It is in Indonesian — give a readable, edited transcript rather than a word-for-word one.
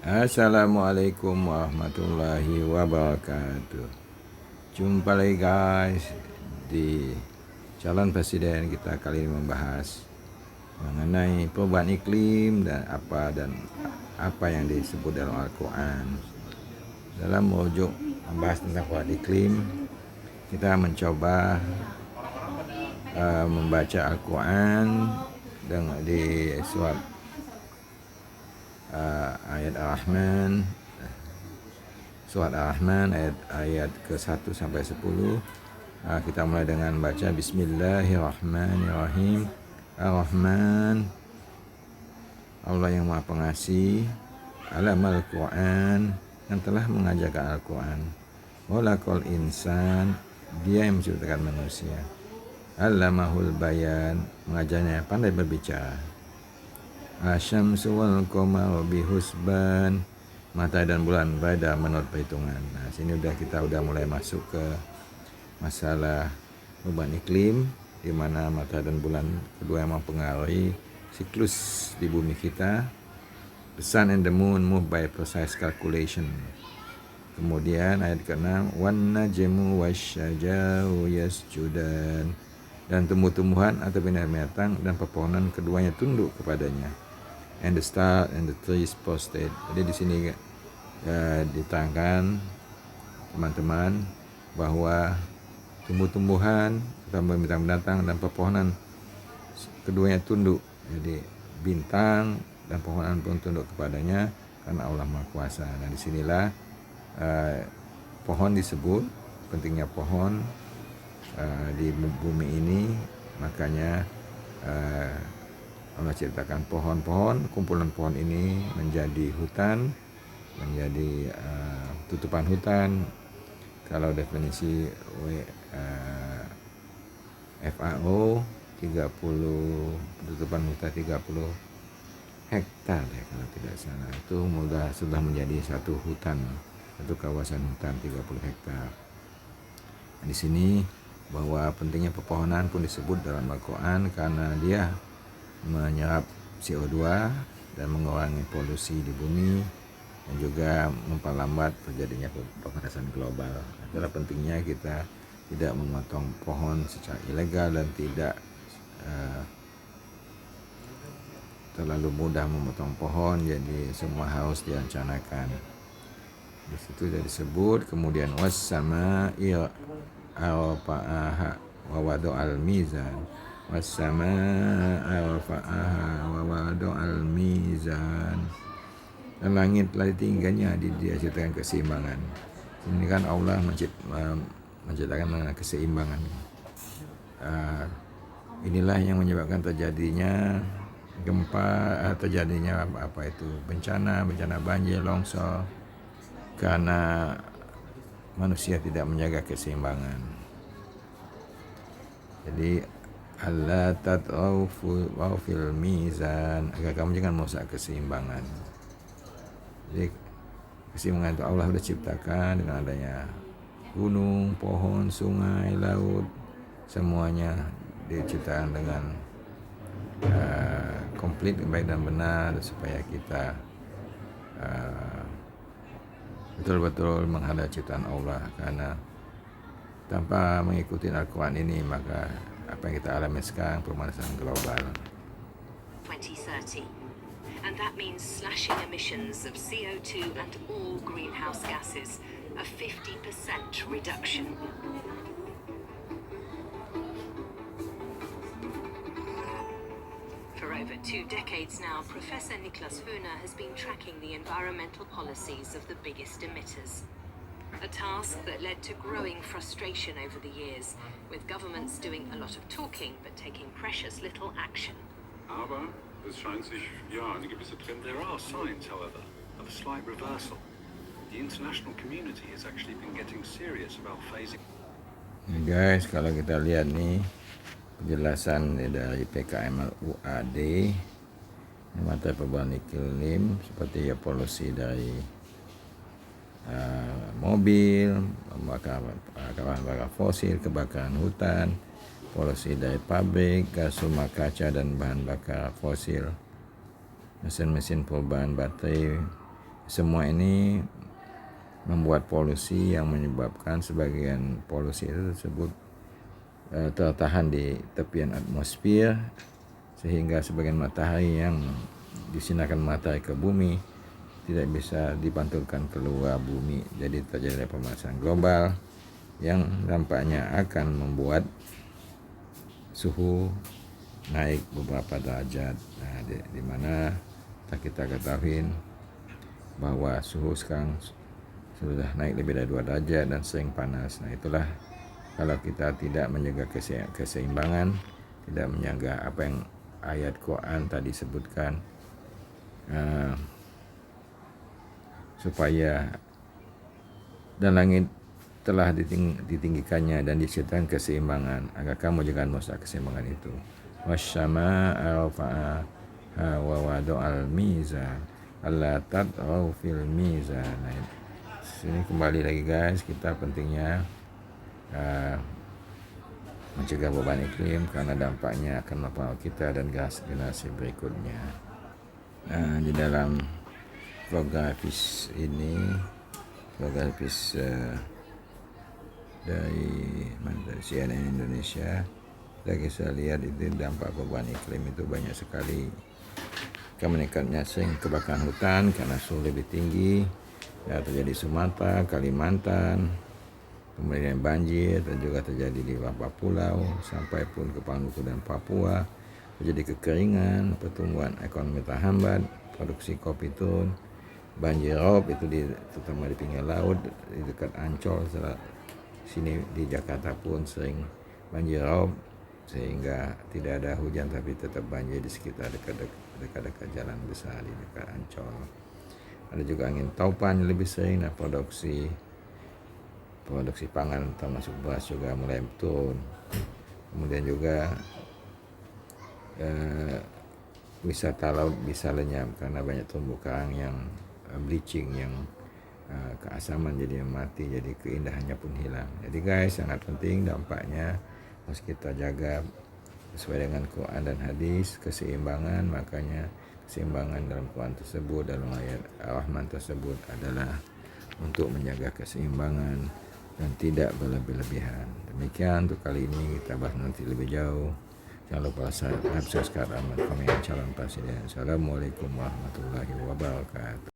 Assalamualaikum warahmatullahi wabarakatuh. Jumpa lagi guys di calon presiden. Kita kali ini membahas mengenai perubahan iklim dan apa yang disebut dalam Al-Quran. Dalam merujuk membahas tentang perubahan iklim, kita mencoba membaca Al-Quran dengan di surat ayat Ar-Rahman, surat Ar-Rahman ayat ke-1 sampai 10. Kita mulai dengan baca Bismillahirrahmanirrahim. Ar-Rahman, Allah yang Maha Pengasih, Alamal Quran, yang telah mengajarkan Al-Quran. Walaqal insan, Dia yang menciptakan manusia. Allamahul bayan, mengajarnya pandai berbicara. Asyamsu wal qamaru bihusban, matahari dan bulan berada menurut perhitungan. Nah, sini kita udah mulai masuk ke masalah perubahan iklim, di mana matahari dan bulan kedua yang mempengaruhi siklus di bumi kita. The sun and the moon move by precise calculation. Kemudian ayat ke-6, wan najmu wasyajaru yasjudan, dan tumbuh-tumbuhan atau binatang dan pepohonan keduanya tunduk kepadanya. And the star and the trees posted. Jadi di sini diterangkan teman-teman bahwa tumbuh-tumbuhan, binatang dan pepohonan keduanya tunduk. Jadi bintang dan pepohonan pun tunduk kepadanya karena Allah Maha Kuasa. Nah, disinilah pohon disebut, pentingnya pohon di bumi ini. Makanya Allah ciptakan pohon-pohon, kumpulan pohon ini menjadi hutan, menjadi tutupan hutan. Kalau definisi FAO 30, tutupan hutan 30 hektar ya kalau tidak salah. Itu sudah menjadi satu hutan, satu kawasan hutan 30 hektar. Di sini bahwa pentingnya pepohonan pun disebut dalam Al-Quran karena dia menyerap CO2 dan mengurangi polusi di bumi dan juga memperlambat terjadinya pemanasan global. Itulah pentingnya kita tidak memotong pohon secara ilegal dan tidak terlalu mudah memotong pohon. Jadi semua harus direncanakan. Di situ sudah disebut. Kemudian was-sama'i rafa'aha wa wada'al mizan. Was-sama'a rafa'aha wa wada'al mizan. Dan langit telah ditinggikannya, dia ciptakan keseimbangan. Ini kan Allah menciptakan keseimbangan. Inilah yang menyebabkan terjadinya gempa, terjadinya bencana banjir, longsor, karena manusia tidak menjaga keseimbangan. Jadi Allah tat'au fil mizan, agar kamu jangan merusak keseimbangan. Jadi keseimbangan itu Allah sudah ciptakan dengan adanya gunung, pohon, sungai, laut, semuanya diciptakan dengan komplit, baik dan benar, supaya kita betul-betul menghadap ciptaan Allah. Karena tanpa mengikuti Al-Quran ini, maka apa yang kita alami sekarang, pemanasan global. 2030. And that means slashing emissions of CO2 and all greenhouse gases, a 50% reduction. For over 2 decades now, Professor Niklas Höhner has been tracking the environmental policies of the biggest emitters. A task that led to growing frustration over the years, with governments doing a lot of talking but taking precious little action. Aber es scheint sich eine gewisse Trend. There are signs, however, of a slight reversal. The international community has actually been getting serious about phasing. Guys, kalau kita lihat nih penjelasan dari PKMLUAD, materi perubahan iklim seperti polusi dari mobil, bahan bakar fosil, kebakaran hutan, polusi dari pabrik, gas rumah kaca dan bahan bakar fosil, mesin-mesin perubahan baterai, semua ini membuat polusi yang menyebabkan sebagian polusi itu tersebut tertahan di tepian atmosfer, sehingga sebagian matahari yang disinarkan matahari ke bumi tidak bisa dipantulkan keluar bumi. Jadi terjadi pemanasan global yang dampaknya akan membuat suhu naik beberapa derajat. Nah, di mana kita ketahui bahwa suhu sekarang sudah naik lebih dari 2 derajat dan sering panas. Nah, itulah kalau kita tidak menjaga keseimbangan, tidak menjaga apa yang ayat Quran tadi sebutkan, supaya dan langit telah ditinggikannya dan diciptakan keseimbangan, agar kamu jangan merusak keseimbangan itu. Wasyama'a rafa'aha wa wada'al mizan alla tatghaw fil mizan. Nah, sini kembali lagi guys, kita pentingnya mencegah perubahan iklim karena dampaknya akan mempengaruhi kita dan generasi berikutnya. Nah, di dalam program Hafiz ini, program Hafiz dari CNN Indonesia, kita bisa lihat itu dampak perubahan iklim itu banyak sekali. Meningkatnya sering kebakaran hutan karena suhu lebih tinggi, ya, terjadi Sumatera, Kalimantan, kemudian banjir dan juga terjadi di beberapa pulau sampai pun ke Maluku dan Papua. Terjadi kekeringan, pertumbuhan ekonomi terhambat, produksi kopi turun, banjir rob itu terutama di pinggir laut di dekat Ancol. Sini di Jakarta pun sering banjir rob, sehingga tidak ada hujan tapi tetap banjir di sekitar dekat-dekat jalan besar di dekat Ancol. Ada juga angin taupan lebih sering, dan produksi pangan termasuk beras juga mulai turun. Kemudian juga wisata laut bisa lenyap karena banyak terumbu karang yang bleaching, yang keasaman jadi mati, jadi keindahannya pun hilang. Jadi guys, sangat penting dampaknya harus kita jaga sesuai dengan Quran dan hadis, keseimbangan. Makanya keseimbangan dalam Quran tersebut, dalam ayat Ar-Rahman tersebut adalah untuk menjaga keseimbangan dan tidak berlebih-lebihan. Demikian untuk kali ini, kita bahas nanti lebih jauh. Jangan lupa subscribe, Ahmad, komen, calon presiden. Assalamualaikum warahmatullahi wabarakatuh.